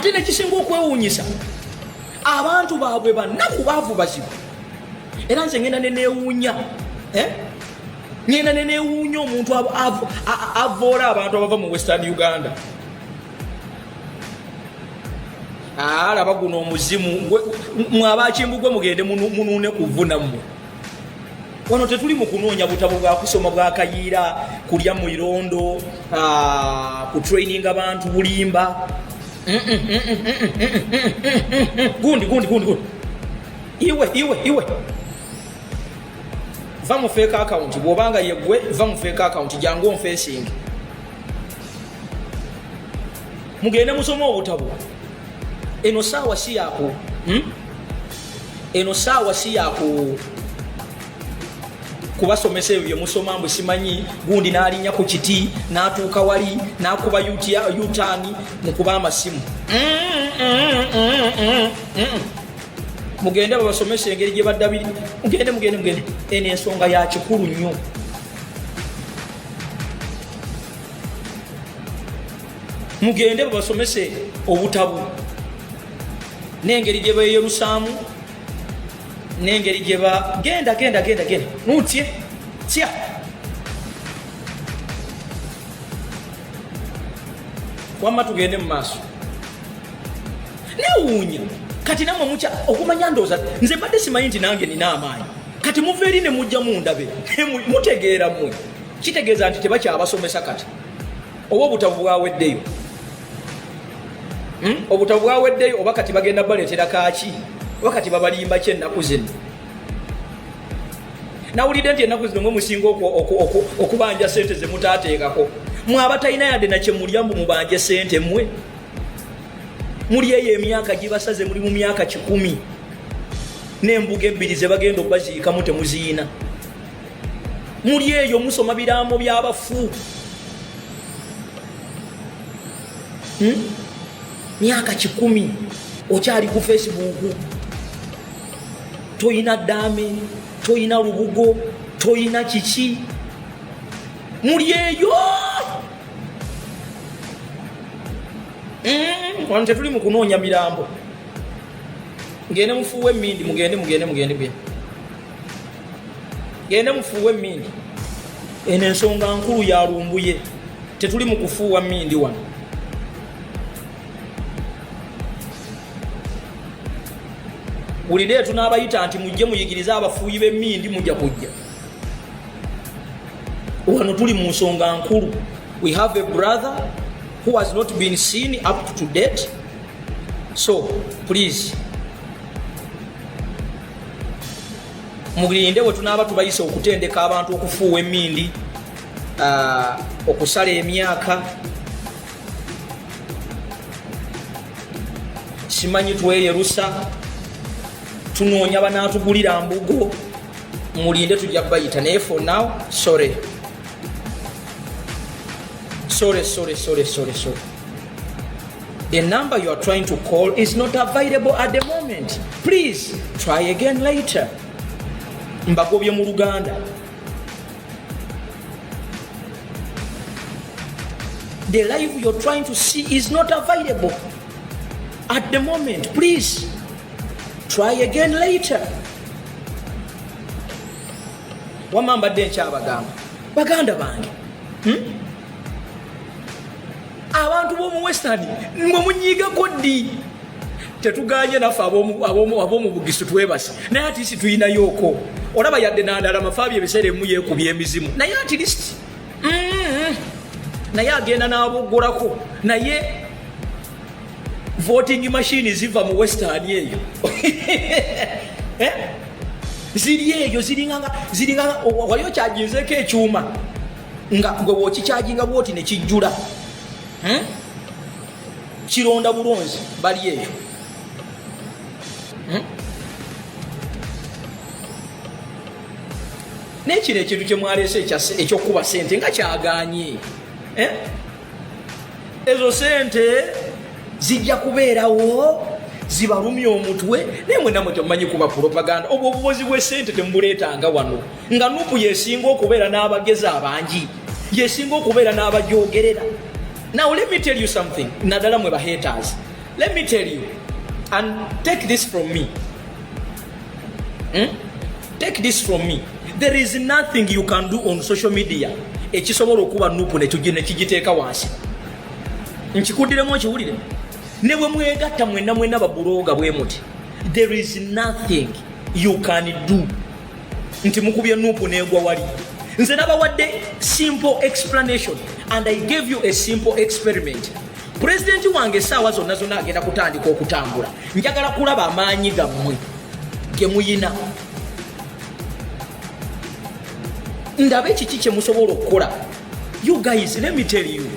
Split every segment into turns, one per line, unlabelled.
ate nekisinga okwewuunyisa abantu baabwe bannaku baavu bazibu era nze ngenda neneewuunya ngenda neneewuunya omuntu avoola abantu abava mu Western Uganda. Alaba guno omuzimu mwabakimbugwe mugende munuune kuvuna mmwe. Wano tetuli mu kunoonya butabo bwa kusoma bwa kayiira kulya mu irondo ku training abantu bulimba. Gundi iwe va mu fake account bwobanga yegwe va mu fake account jangu on facing mugende musoma obutabo. Eno sawa si yako eno sawa si yako kubasomesa ebyo musoma mbwe simanyi gundi n'alinya ku kiti n'atuuka wali n'akuba yutani mukuba amasimu. Mugende babasomesa engeri gye baddabiri. Mugende eno ensonga ya kikulu nnyo. Mugende babasomese obutabu n'engeri gye beeyerusaamu n'engeri gye ba genda nutye tya wamma tugende mu maaso newuunya kati namwe mucha okumanya ndooza nze badde simanyi nti nange nina amaanyi kati muva eri ne mujja mundabe mutegeera mmwe kitegeeza nti tebakyabasomesa kati oba obutabu bwaweddeyo obutabu bwaweddeyo oba kati bagenda baleetera kaaki oba kati babalimba ki ennaku zino. Nawulidde nti ennaku zino mwe musinga okubanja sente ze mutaateekako mwe abatalina yadde nakye mulya mbu mubanje sente mmwe muli eyo emyaka gibasaze muli mu myaka 10 n'embuga 2 ze bagenda okubaziikamu temuziina muli eyo musoma birambo by'abafu myaka 10 okyali ku Facebook toyina dame toyina lubugo toyina kiki muli eyo wano tetuli mu kunoonya mirambo. Ngende mufuuwe emmindi mugende bye gende mufuuwe emmindi. Eno ensonga nkulu ya Lumbuye tetuli mu kufuuwa mmindi wano. Buli leo tunaabayita nti mujje muyigiriza abafuuyi b'emmindi mujja kujja. Wano tuli mu nsonga nkulu. We have a brother who has not been seen up to date. So please mugirinde bwe tunaaba tubayisa okutendeka abantu okufuuwa emmindi okusala emyaka simanyi tweyerusa tunoonya banaatugulira mbugo mulinde tujja bayita naye for now sorry. The number you are trying to call is not available at the moment. Please try again later. Mbagobye mu Luganda. The live you're trying to see is not available at the moment. Please try again later. Wamamba dencha abagamba baganda bange abantu bomu Western mwe munyiga koddi tetuganye nafa abomu bugisu twebase naye ati si tuyina yoko olaba yadde nandala mafaabi ebisere mu yekubye emizimu naye at least naye agenda n'abogolako naye voting machine ziva mu Western eyo ziri eyo ziringanga waliyo kyajinzeeko ekyuma nga gwe wokikyajinga bwoti ne kijjula kironda bulonzi bali eyo nekiro ekintu kyemwaleese ekyokuba sente nga kyaganye ezo sente zijja kubeerawo zibalumya omutwe naye mwe namwe temumanyi kuba propaganda obwo obubozi bw'essente temubuleetanga wano nga nupu yesinga okubeera n'abagezi abangi yesinga okubeera n'abajoogerera. Now let me tell you something. Nadala mwe haters. let me tell you, and take this from me. Take this from me. There is nothing you can do on social media ekisobola okuba nupu nekigiteeka wansi. Nkikudiremu okiwulire. Ne bwe mwegatta mwenna babuloga bwe muti. There is nothing you can do. Nti mukubye nupu negwa wali. Nze nabawadde simple explanation and I gave you a simple experiment. President wange saawa zonna agenda kutandika okutambula. Njagala kulaba amaanyi gammwe ge muyina. Ndabe kiki kye musobola okukola. You guys, let me tell you.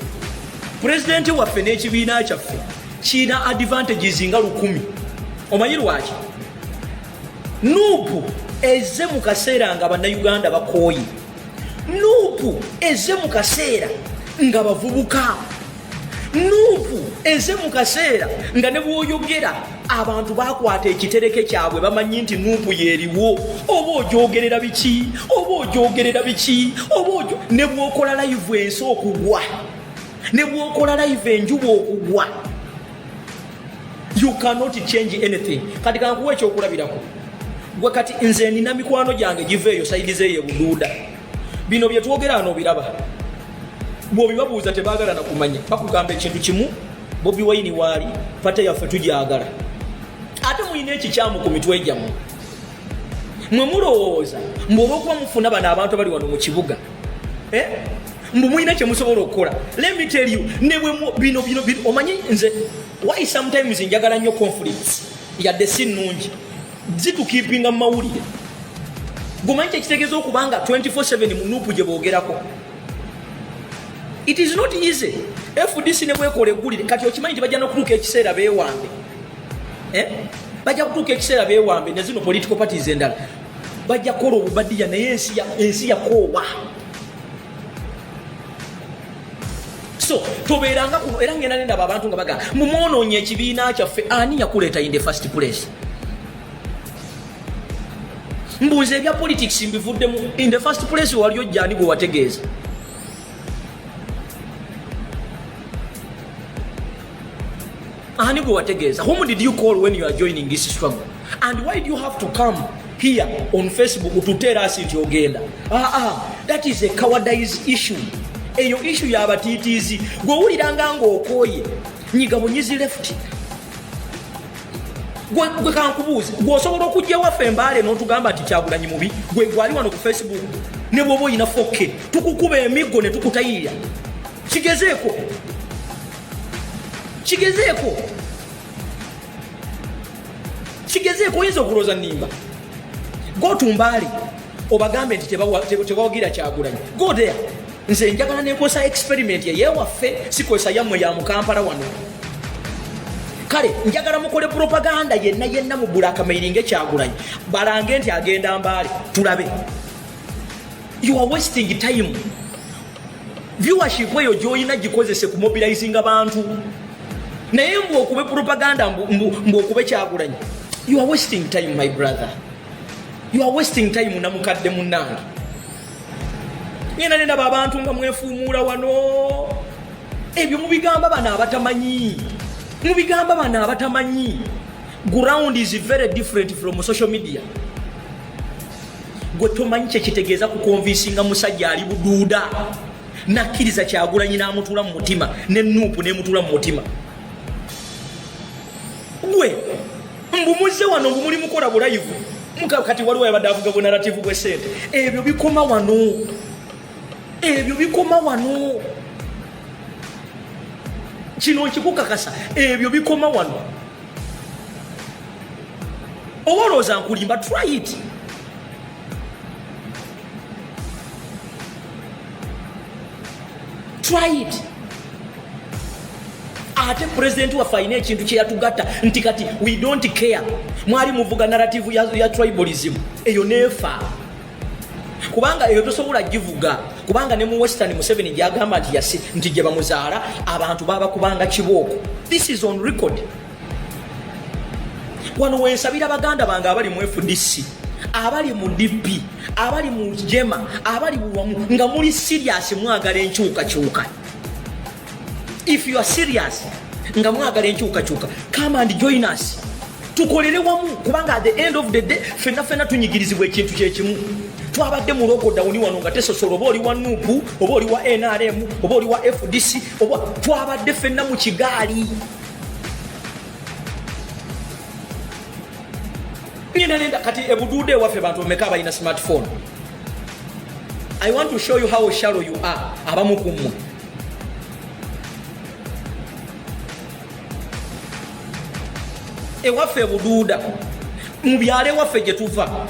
President waffe n'ekibiina kyaffe kiina advantages nga 100. Omanyi lwaki? Nuupu ezze mu kaseera nga bannayuganda bakooye. Nuupu ezze mu kaseera nga bavubuka. Nuupu ezze mu kaseera nga ne bw'oyogera abantu bakwata ekitereke kyabwe bamanyi nti nuupu yeeriwo. Oba ogyogerera biki? Ne bw'okola live ensi okugwa. Ne bw'okola live enjuba okugwa. You cannot change anything. Kati kankuwa ekyokulabirako. Gwe kati nze nina mikwano gyange giveeyo sayidi zeeye buduuda. Bino bye twogera ano biraba. Bw'obibabuuza tebaagala na kumanya. Bakugamba ekintu kimu, Bobi Wine waali, pate yaffe tugyagala. Ate muyina ekikyamu ku mitwe gyammwe. Mwe mulowooza mbw'oba okuba mufuna bano abantu bali wano mu kibuga. Mbu muyina kye musobola okukola. Let me tell you, ne bwe bino omanyi nze why sometimes njagala nnyo conflicts yadde si nnungi zitukiipinga mu mawulire. Gumanyi kyekitegeeza okubanga 24/7 mu nuupu gye boogerako. It is not easy. FDC ne bwekola eggulire kati okimanyi tebajja n'okutuuka ekiseera beewambe. Bajja kutuuka ekiseera beewambe ne zino political parties endala. Bajja kukola obubaddiya naye ensi yakoowa. So tobeeranga era ngenda nendaba abantu nga baga mumwonoonye ekibiina kyaffe ani yakuleeta in the first place. Mbuuza ebya politics mbivuddemu in the first place wali ojjaani gwe wategeeza. Ani gwe wategeeza. Whom did you call when you are joining this struggle? And why do you have to come here on Facebook to tell us nti ogenda? That is a cowardice issue. Eyo issue y'abatiitiizi gw'owuliranga ng'okooye nyiga bunyizi left. Gwe kankubuuze gw'osobola okujja waffe Mbaale n'otugamba nti Kyagulanyi mubi gwe gwali wano ku Facebook ne bw'oba oyina 4K tukukuba emiggo ne tukutayirira. Kigezeeko oyinza okulooza nnimba. Go to Mbaale obagambe nti tebawagira Kyagulanyi. Go there. Nze njagala nenkosa experiment ye waffe sikosa yammwe ya mu Kampala wano. Kale njagala mukole propaganda yenna mu bulaka mailinge Kyagulanyi. Balange nti agenda Mbaale tulabe. You are wasting time. Viewership eyo gy'olina gikozese ku mobilizing abantu. Naye mbu okube propaganda mbu okube Kyagulanyi. You are wasting time, my brother. You are wasting time namukadde munnange. Ngenda nendaba abantu nga mwefuumuula wano. Ebyo mubigamba bano abatamanyi. Ground is very different from social media. Gwe tomanyi kyekitegeeza kukonvinsinga musajja ali buduuda. Nakkiriza Kyagulanyi n'amutuula mu mutima ne nuupu n'emutuula mu mutima. Gwe mbumuzze wano muli mukola bulayivu. Kati waliwo yabadde avuga bwe narrative bwe ssente. Ebyo bikoma wano. Kino nkikukakasa. Ebyo bikoma wano. Obalooza nkulimba, try it. Ate president waffe alina ekintu kye yatugatta nti kati we don't care. Mwali muvuga narrative ya tribalism. Eyo neefa. Kubanga eyo tosobola givuga. Kubanga ne mu Western Museveni gyagamba nti gye bamuzaala abantu baba kubanga kibooko. This is on record. Wano wensabira baganda bange abali mu FDC, abali mu DP, abali mu Jema, abali buwamu nga muli serious mwagala enkyukakyuka. If you are serious, nga mwagala enkyukakyuka, come and join us tukolere wamu, kubanga at the end of the day fenna tunyigirizibwa ekintu kyekimu. Twabadde mu lockdown wano nga tesosola, oba oli wa NUP oba oli wa NRM oba oli wa FDC oba twabadde fenna mu kigaali. Nenda kati ebudude waffe bantu omeka balina smartphone. I want to show you how shallow you are. Abamu kumwe ewaffe ebuduuda mu byalo ewaffe gye tuva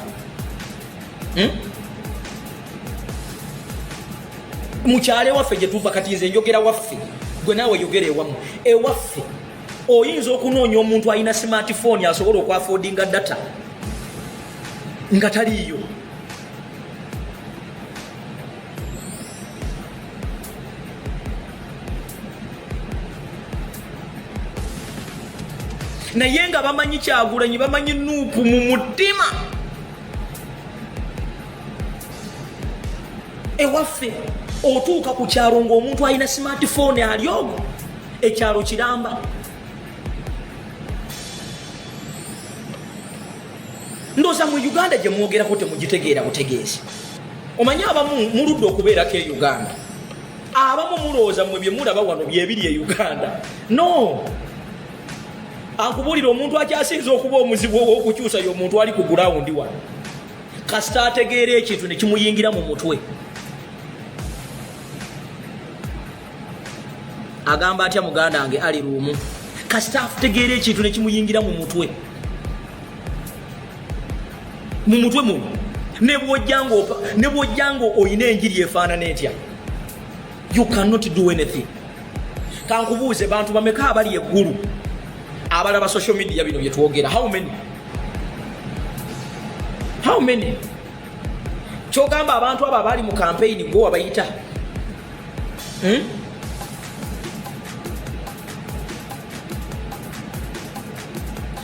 mu kyalo ewaffe gye tuva, kati nze njogera waffe, gwe naawe yogera ewamu. Ewaffe oyinza okunoonya omuntu alina smartphone asobola okwafoodinga data nga taliiyo. Naye nga bamanyi Kyagulanyi, bamanyi NUP mu mutima. Ewaffe otuuka ku kyalo ng'omuntu alina smartphone ali ogwo, ekyalo kiramba. Ndooza mu Uganda gye mwogerako temugitegeera butegeezi. Omanyi abamu muludde okubeerako e Uganda, abamu mulowooza mmwe bye mulaba wano byebiri e Uganda. No, ankubuulira omuntu akyasinza okuba omuzibu ow'okukyusa y'omuntu ali ku gulawundi wano, kasita ategeera ekintu ne kimuyingira mu mutwe. Agamba atya muganda wange ali ruumu, kasita ategeera ekintu ne kimuyingira mu mutwe. Mu mutwe muno ne bw'ojjanga oyina enjiri efaanana etya, you cannot do anything. Kankubuuze, bantu bameka abali eggulu abalaba social media bino bye twogera? How many? Kyogamba abantu abo abali mu campaign gwe wabayita?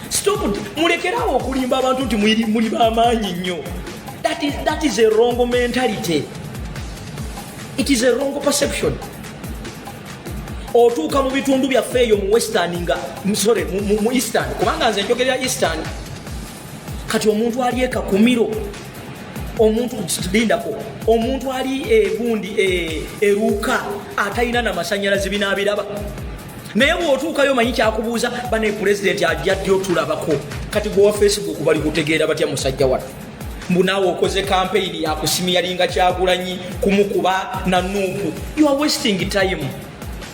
Stop, mulekerawo okulimba abantu nti muli bamaanyi nnyo. That is a wrong mentality. It is a wrong perception. Otuuka mu bitundu byaffe eyo mu western mu eastern, kubanga nze njogerera eastern, kati omuntu ali ekakumiro, omuntu lindako, omuntu ali egundi eruuka atalina n'amasannyalaze binaabiraba. Naye bw'otuukayo manyi kyakubuuza, bane pulezidenti ajja ddi otulabako. Kati gwe wa Facebook bali kutegeera batya musajja wattu? Mbunaawe okoze campaign ya kusimyalinga Kyagulanyi kumukuba na NUP. You are wasting time.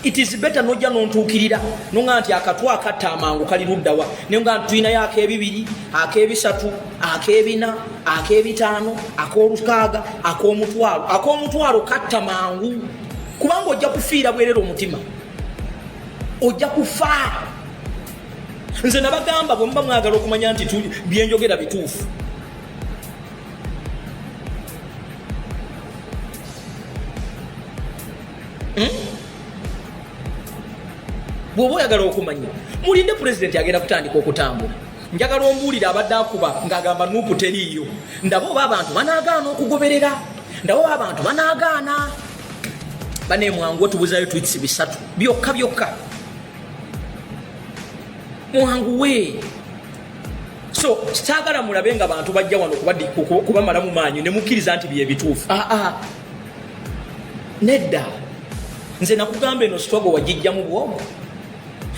It is better nojja nontuukirira nonga nti akatwa akatta amangu kali luddawa, nenga tuyinayo ak'ebibiri, ak'ebisatu, ak'ebina, ak'ebitaano, ak'olukaaga, ak'omutwalo katta mangu, kubanga ojja kufiira bwerera omutima, ojja kufa. Nze nabagamba bwe muba mwagala okumanya nti byenjogera bituufu, bw'oba oyagala okumanya, mulinde pulezidenti agenda kutandika okutambula. Njagala ombuulira abadde akuba ng'agamba NUP teriiyo. Ndaba oba abantu banaagaana okugoberera, ndaba oba abantu banaagaana. Bane mwangu otubuzayo tweets bisatu byokka. Mwangu we. So kitaagala mulabe nga abantu bajja wano kubamala mu maanyi ne mukkiriza nti bye bituufu. Nedda. Nze nakugamba eno struggle wagijjamu bw'obwo.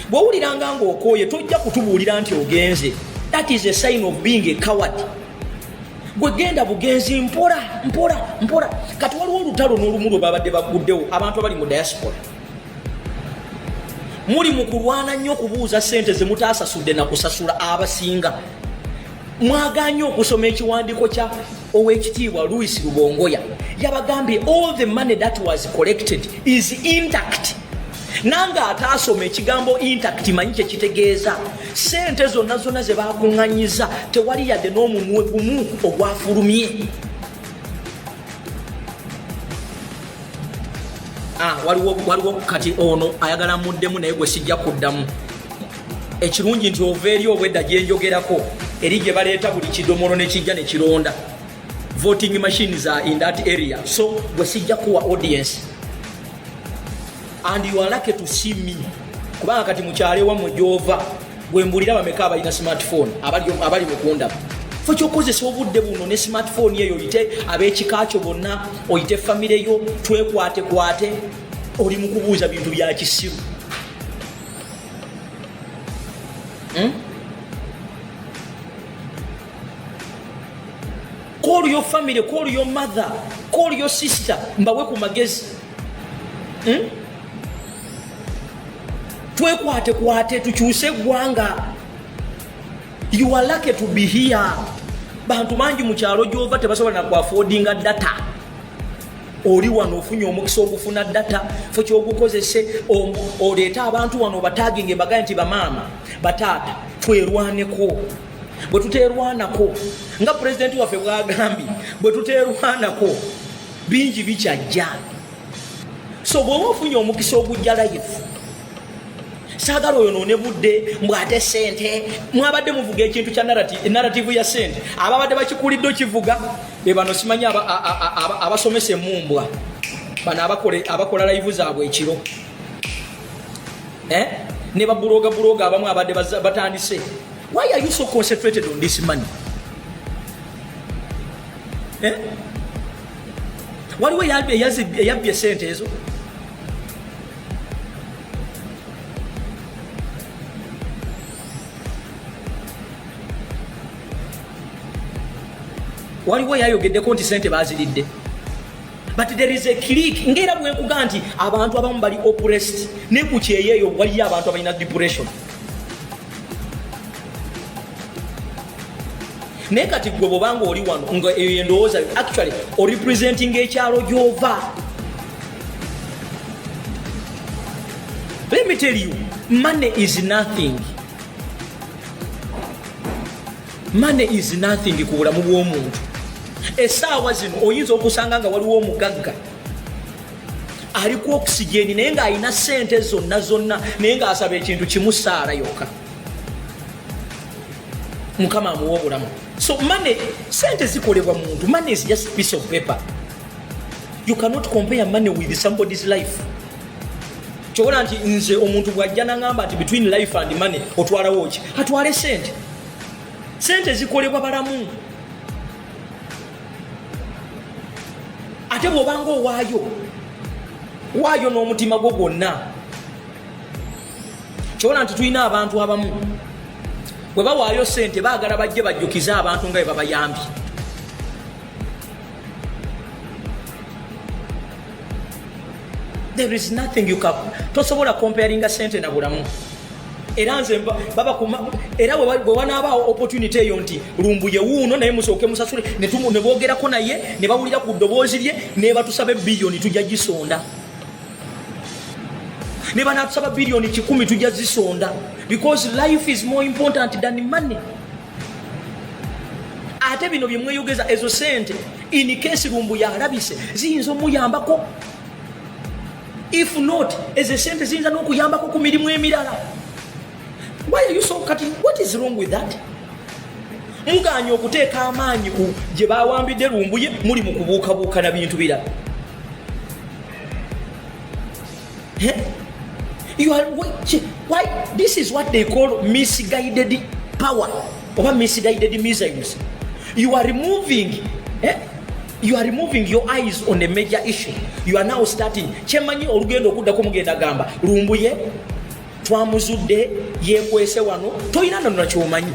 Bw'owuliranga ng'okooye tojja kutubuulira nti ogenze. That is a sign of being a coward. Gwe genda bugenzi mpola. Kati waliwo olutalo n'olumu lwe babadde baguddewo abantu abali mu diaspora. Muli mu kulwana nnyo okubuuza ssente ze mutaasasudde na kusasula abasinga. Mwaganye okusoma ekiwandiiko kya Oweekitiibwa Louis Rubongoya. Yabagambye all the money that was collected is intact. Nanga ataasoma ekigambo intact manyi kye kitegeeza. Ssente zonna ze baakuŋŋanyiza tewali yadde n'omunwe gumu ogwafulumye. Waliwo kati ono ayagala muddemu naye gwe sijja kuddamu. Ekirungi nti ova eri obwedda gye njogerako eri gye baleeta buli kidomolo ne kijja ne kironda. Voting machines are in that area. So gwe sijja kuwa audience. And you are lucky to see me. kubanga kati mukyale wammwe gy'ova bwe mbulira bameka abalina smartphone abali mukundaba fo kyokozesa obudde buno ne smartphone eyo oyite ab'ekika kyo bonna oyite famire yo twekwatekwate oli mu kubuuza bintu bya kisiru. Call your family, call your mother, call your sister, mbawe ku magezi. Twekwatekwate tukyuse gwanga. You are lucky to be here. Bantu mangi mu kyalo gy'ova tebasobola na affordinga data. Oli wano ofunye omukisa ogufuna data fo kyogukozese oleeta abantu wano bataginge bagaye nti bamaama bataata twerwaneko. Bwe tuteerwanako nga president waffe bwagambye bwe tuteerwanako bingi bikyajja. So bw'oba ofunye omukisa ogujja life saagala oyo noone budde mbwate sente mwabadde muvuga ekintu kya narrative ya sente ababadde bakikulidde okivuga be bano simanyi abasomesa emumbwa bano abakola live zaabwe ekiro ne babuloga abamu abadde batandise. Why are you so concentrated on this money? Waliwo yabbye sente ezo. Waliwo yayogeddeko nti sente baziridde. But there is a click. Ngera bwe nkuga nti abantu abamu bali oppressed ne ku kyeyeeyo waliyo abantu abalina depression. Naye kati gwe bw'obanga oli wano nga eyo endowooza actually representing ekyalo gy'ova. Let me tell you, money is nothing. Money is nothing ku bulamu bw'omuntu. Essaawa zino oyinza okusanga nga waliwo omugagga aliko oxygen naye ng'alina ssente zonna naye ng'asaba ekintu kimu saala yokka. Mukama amuwa obulamu. So money, sente zikolebwa muntu. Money is just a piece of paper. You cannot compare money with somebody's life. Kyobola nti nze omuntu bw'ajja n'angamba nti between life and money otwalawo ki? Atwale sente. Sente zikolebwa balamu. Ate bw'obanga owaayo n'omutima gwo gwonna. Kyobola nti tulina abantu abamu bwe bawaayo sente baagala bajje bajjukize abantu nga bwe babayambye. There is nothing you can tosobola comparinga sente na bulamu. Era nze era bwe wanaabaawo opportunity eyo nti Lumbuye wuuno naye musooke musasule ne boogerako naye ne bawulira ku ddoboozi lye ne batusaba biliyoni tujja gisonda. Ne banatusaba biliyoni 10 tujja zisonda. Because life is more important than money. Ate bino bye mweyogeza ezo sente in case Lumbuye alabise ziyinza omuyambako. If not, ezo sente ziyinza n'okuyambako ku mirimu emirala. Why are you so cutting? What is wrong with that? Muganya okuteeka amaanyi gye baawambidde Lumbuye muli mu kubuukabuuka na bintu birala. You are why this is what they call misguided power or misguided missiles. You are removing your eyes on a major issue. You are now starting. Chemanyi olugendo okuddako mugenda gamba Lumbuye twamuzudde yekwese wano toyina nno nakyomanyi.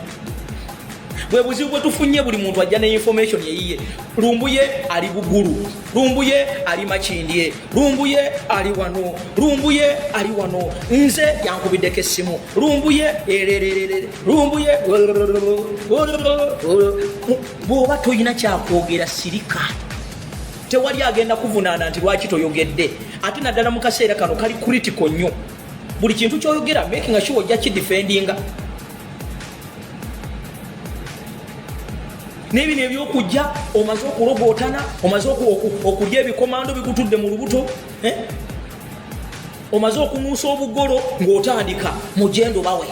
Bwe buzibu bwe tufunye buli muntu ajja ne information yeyiye. Lumbuye ali Bugulu, Lumbuye ali Makindye, Lumbuye ali wano, Lumbuye ali wano, nze yankubiddeko essimu, Lumbuye erererere, Lumbuye bw'oba toyina kyakwogera sirika. Tewali agenda kuvunaana nti lwaki toyogedde. Ate naddala mu kaseera kano kali critical nnyo. Buli kintu kyoyogera making sure ojja kidefendinga. N'ebino ebyokujja omaze okulogootana, omaze okulya ebikomando bikutudde mu lubuto, omaze okunuusa obugolo ng'otandika mugendo bawe.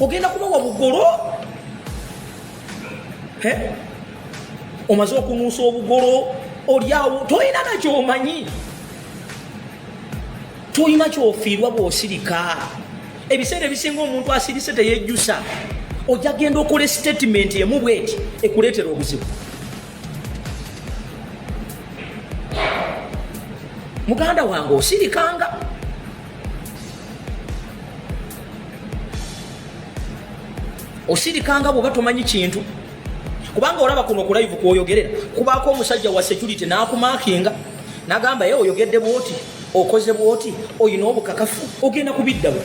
Ogenda kubawa bugolo? Omaze okunuusa obugolo olyawo toyina nakyo omanyi. toyina kyofiirwa bw'osirika. Ebiseera ebisinga omuntu asirise teyejjusa, ojja genda okola statement emu bweti ekuleetera obuzibu. Muganda wange osirikanga. Osirikanga bw'oba tomanyi kintu. Kubanga olaba kuno ku live kwoyogerera kubaako omusajja wa security n'akumaakinga n'agamba ye oyogedde bwoti, okoze bwoti, oyina obukakafu, ogenda kubiddawo.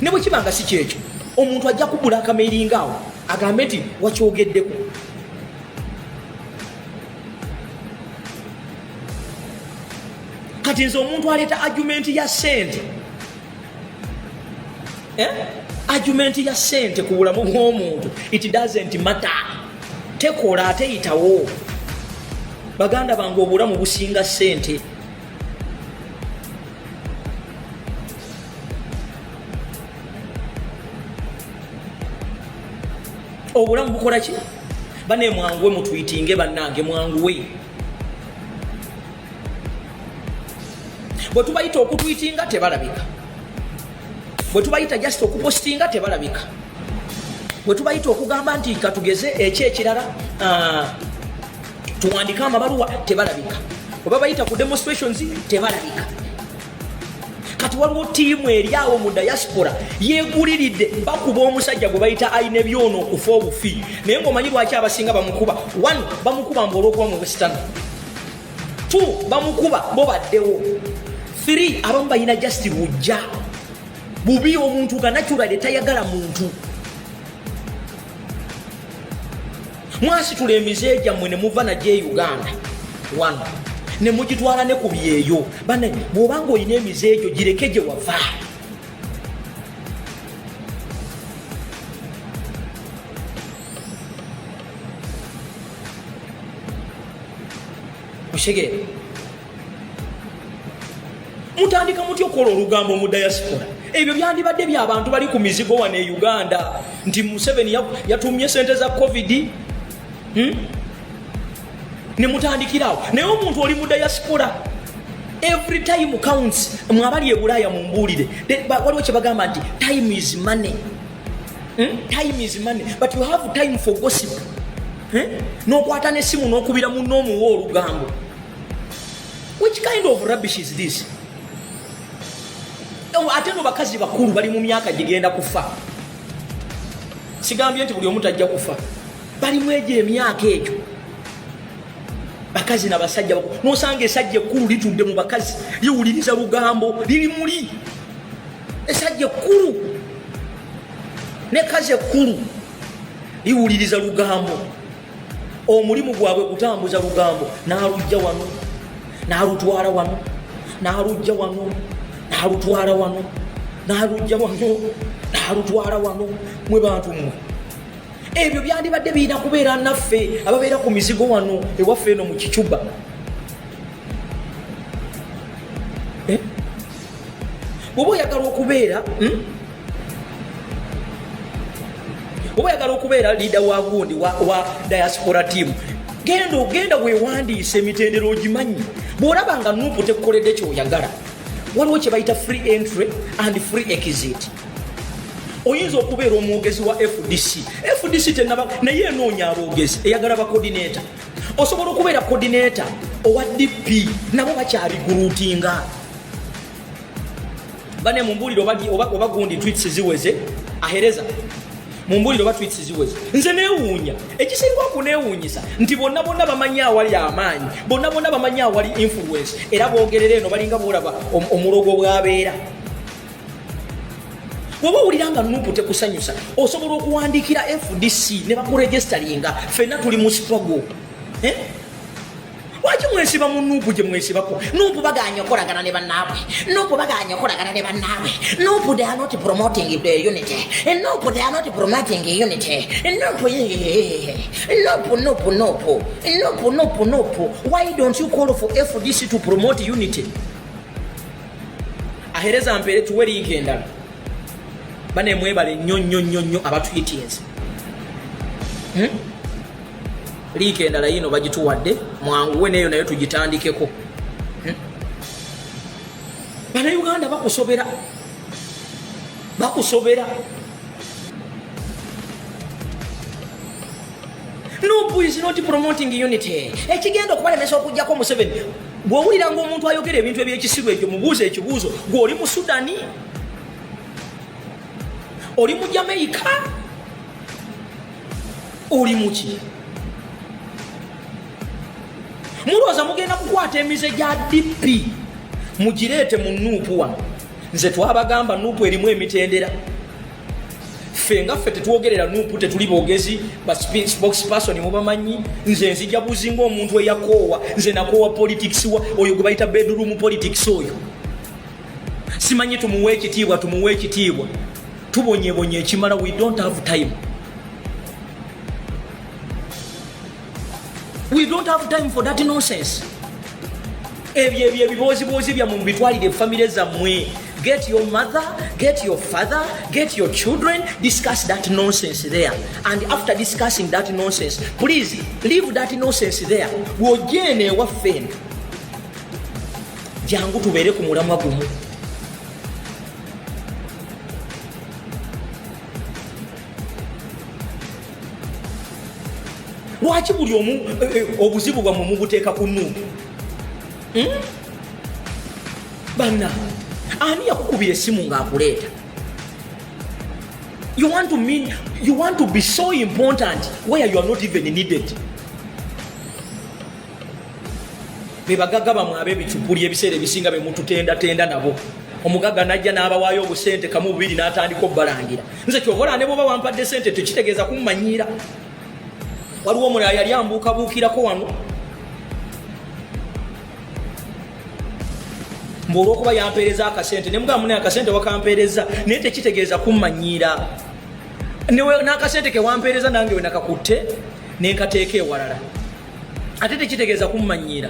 Ne bwe kibanga si kyekyo, omuntu ajja kubula akamairinga awo agambe nti wakyogeddeko. Kati nze omuntu aleeta argument ya ssente, argument ya ssente ku bulamu bw'omuntu, it doesn't matter. Tekola ate yitawo. Baganda bange obulamu businga ssente. Obulamu bukola ki? Bane mwanguwe mutwitinge bannange mwanguwe. Bwe tubayita okutwitinga tebalabika. Bwe tubayita just okupostinga tebalabika. Bwe tubayita okugamba nti katugeze ekirala tuwandika amabaluwa tebalabika. Bwe babayita ku demonstrations tebalabika. Kati waliwo tiimu eri awo mu diaspora yeeguliridde bakuba omusajja gwe bayita ayina ebyono okufa obufi, naye ng'omanyi lwaki abasinga bamukuba. 1 bamukuba olw'okuba mu Western, 2 bamukuba bo baddewo, 3 abamu balina just bujja bubi. Omuntu ga naturally tayagala muntu. Mwasitula emize gyammwe ne muva nagye Uganda 1 ne mugitwala ne ku byeyo. Bane bw'obanga olina emize egyo gireke gye wava. Oshege mutandika mutyo okukola olugambo mu diaspora. Ebyo byandibadde by'abantu bali ku mizigo wane e Uganda nti Museveni yatumye sente za COVID. Ne mutandikirawo. Naye omuntu oli mu diaspora, every time counts. Mwabali e Bulaaya mumbuulire waliwo kye bagamba nti time is money. Time is money, but you have time for gossip. N'okwata n'essimu n'okubira munno omuwa olugambo. Which kind of rubbish is this? Ate no bakazi bakulu bali mu myaka gigenda kufa. Sigambye nti buli omuntu ajja kufa. Bali mweje emyaka egyo. Bakazi n'abasajja n'osanga esajja ekkulu litudde mu bakazi liwuliriza lugambo liri muli. Esajja ekkulu ne kazi ekkulu liwuliriza lugambo. Omulimu gwabwe kutambuza lugambo n'alujja wano n'alutwala wano n'alujja wano n'alutwala wano n'alujja wano n'alutwala wano. Mwe bantu mmwe ebyo byandibadde birina kubeera naffe ababeera ku mizigo wano ewaffe eno mu Kicuba. Bw'oba oyagala okubeera leader wa gundi wa diaspora team, genda weewandiise emitendera ogimanyi. Bw'olaba nga Nuupu tekukoledde kyoyagala, waliwo kye bayita free entry and free exit. Oyinza okubeera omwogezi wa FDC tenaba naye enoonya aboogezi eyagala ba coordinator. Osobola okubeera coordinator owa DP nabo bakyali guruutinga. Bane mumbuliro oba gundi tweets ziweze ahereza mumbuliro oba tweets ziweze. Nze neewuunya ekisinga okuneewuunyisa nti bonna bamanyi awali amaanyi, bonna bamanyi awali influence, era boogerera eno balinga boolaba omulogo bw'abeera. Bw'oba owulira nga Nuupu tekusanyusa, osobola okuwandiikira FDC ne bakuregisteringa. Ffenna tuli mu struggle. Lwaki mwesiba mu Nuupu gye mwesibako? Nuupu baganya okolagana ne bannaabwe. Nuupu they are not promoting the unity. Nuupu they are not promoting unity. Nuupu. Why don't you call for FDC to promote unity? Ahereza mpere tuwe linki endala. Bane mwebale nnyo abatuyitienzi. Linki endala yino bagituwadde mwanguwe neyo nayo tugitandikeko. Bannayuganda bakusobera. Nubu is not promoting unity. Ekigenda okubalemesa okujjako Museveni. Bw'owulira ng'omuntu ayogera ebintu eby'ekisiru ekyo mubuuze ekibuuzo gw'oli mu Sudani, oli mu Jamaica, oli mu ki? Mulowooza mugenda kukwata emize gya DP mugireete mu Nuupu wano? Nze twabagamba Nuupu erimu emitendera. Ffe nga ffe tetwogerera Nuupu, tetuli boogezi ba spokesperson mubamanyi. Nze nzija buzinga omuntu eyakoowa, nze nakoowa politics oyo gwe bayita bedroom politics oyo. Simanyi tumuwe ekitiibwa tubonyebonye ekimala. We don't have time. We don't have time for that nonsense. Ebyo ebiboozi bya mu bitwalire family zammwe. Get your mother, get your father, get your children, discuss that nonsense there. And after discussing that nonsense, please leave that nonsense there. Wojene waffe jangu tubeere ku mulamwa gumu. Lwaki buli omu obuzibu bwammwe mubuteeka ku Nuupu? Banna ani yakukubira essimu ng'akuleeta? You want to be so important where you are not even needed. Bebagagga bamwe ab'ebicupuli ebiseera ebisinga be mututenda nabo. Omugagga najja n'abawaayo obusente kamu bubiri n'atandika obbalangira. Nze kyobola ne bwoba wampadde sente tekitegeeza kummanyiira. Waliwo omulala yali ambuukabuukirako wano. Mbwolwokuba yampeereza akasente ne mugamba mune akasente wakampeereza naye tekitegeeza kummanyiira. N'akasente ke wampeereza nange we nakakutte ne nkateeka ewalala. Ate tekitegeeza kummanyiira.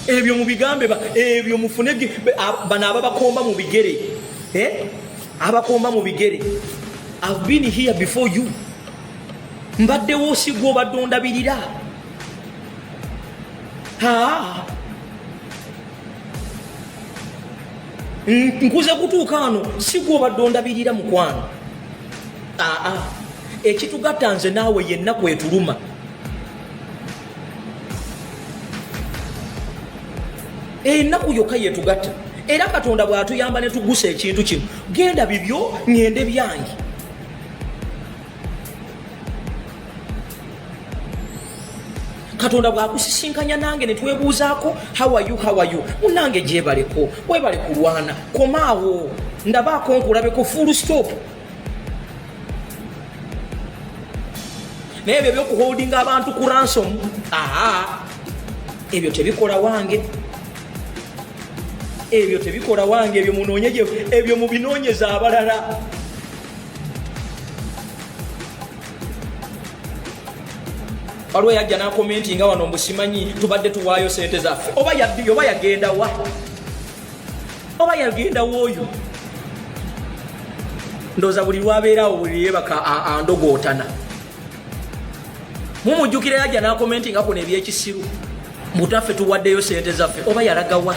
Ebyo mubigambe ebyo mufune bano ababakomba mu bigere. Abakomba mu bigere. I've been here before you. Mbaddewo osigwa obadde ondabirira. Nkuze kutuuka wano sigwa obadde ondabirira mukwano. Ekitugatta nze naawe yenna kwetuluma. Ennaku yokka yetugatta. Era Katonda bw'atuyamba ne tugusa ekintu kino. Genda bibyo ngende byange. Katonda bw'akusisinkanya nange ne twebuuzaako how are you? Munange gyebaleko, webale kulwana, komaawo, ndabaako nkulabeko full stop. Naye ebyo by'okuholdinga abantu ku ransom, ebyo tebikola wange. Ebyo tebikola wange, ebyo munoonye ebyo mubinoonyeza abalala. Waliwo yajja n'akomenti nga wano mbusimanyi tubadde tuwaayo sente zaffe. Oba yagenda wa? Oba yagenda w'oyo? Ndowooza buli lwabeerawo buli yeebaka andogootana. Mumujjukire yajja n'akomenti nga kuno ebyekisiru. Mutaffe tuwaddeyo sente zaffe. Oba yalaga wa?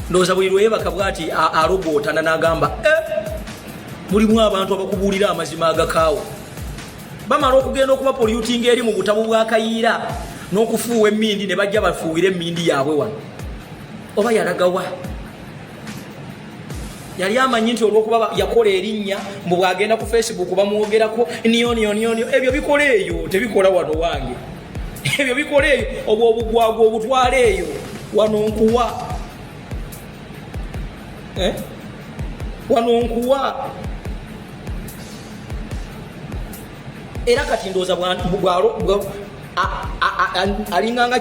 Ndowooza buli lweyebaka bw'ati alogootana n'agamba mulimu abantu abakubuulira amazima agakaawo. Bamala okugenda okuba polyutinga eri mu butabu bwa Kayiira n'okufuuwa emmindi ne bajja bafuuwire emmindi yaabwe wano. Oba yalaga wa? Yali amanyi nti olw'okuba yakola erinnya mbu bw'agenda ku Facebook bamwogerako niyo. Ebyo bikola eyo, tebikola wano wange. Ebyo bikola eyo, obwo obugwagwa obutwala eyo wano nkuwa. Wano nkuwa. Era kati ndowooza alinganga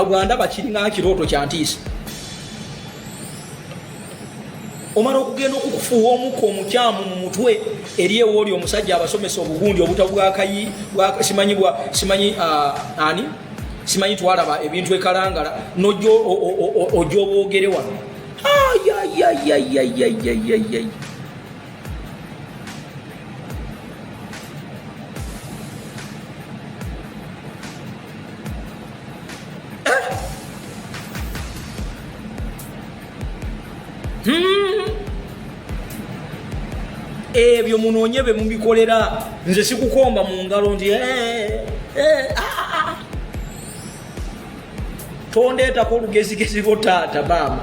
bwandaba kiringanga kirooto kyantiisa. Omala okugenda okukufuuwa omukka omukyamu mu mutwe eri ewooli omusajja abasomesa obugundi obutabu simanyi twalaba ebintu ekalangala n'ojja oboogere wano. ebyo munoonye be mubikolera nze sikukomba mu ngalo nti tondeetako olugezigezi lwo taata maama